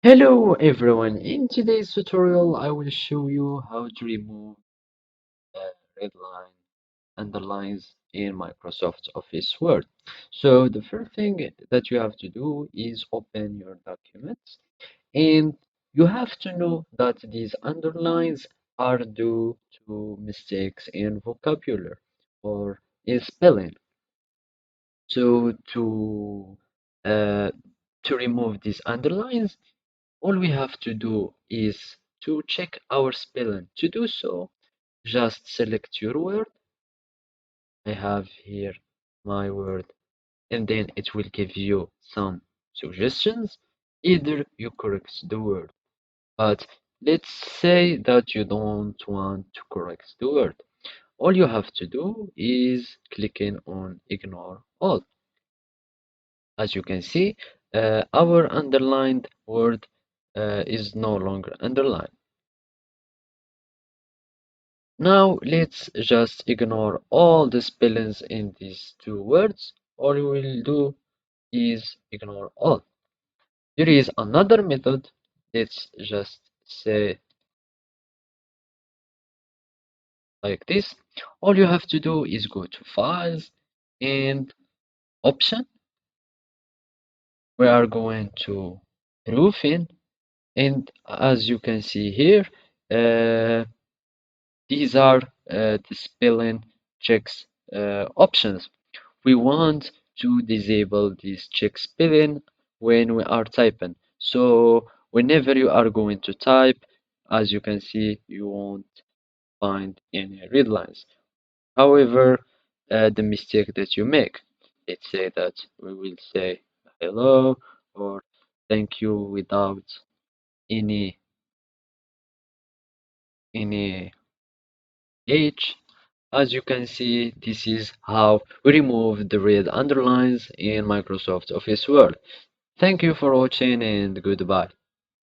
Hello everyone, in today's tutorial I will show you how to remove red line underlines in Microsoft Office Word. So the first thing that you have to do is open your documents and you have to know that these underlines are due to mistakes in vocabulary or in spelling. So uh, to remove these underlines, all we have to do is to check our spelling. To do so, just select your word. I have here my word, and then it will give you some suggestions. Either you correct the word, but let's say that you don't want to correct the word. All you have to do is clicking on ignore all. As you can see, our underlined word is no longer underlined. Now let's just ignore all the spellings in these two words. All we will do is ignore all. There is another method. Let's just say like this. All you have to do is go to Files and Option. We are going to Proofing, and as you can see here, uh, these are the spelling checks options. We want to disable this check spelling when we are typing. So whenever you are going to type, as you can see, you won't find any red lines. However, the mistake that you make, let's say that we will say hello or thank you without any any H. As you can see, this is how we remove the red underlines in Microsoft Office Word. Thank you for watching and goodbye.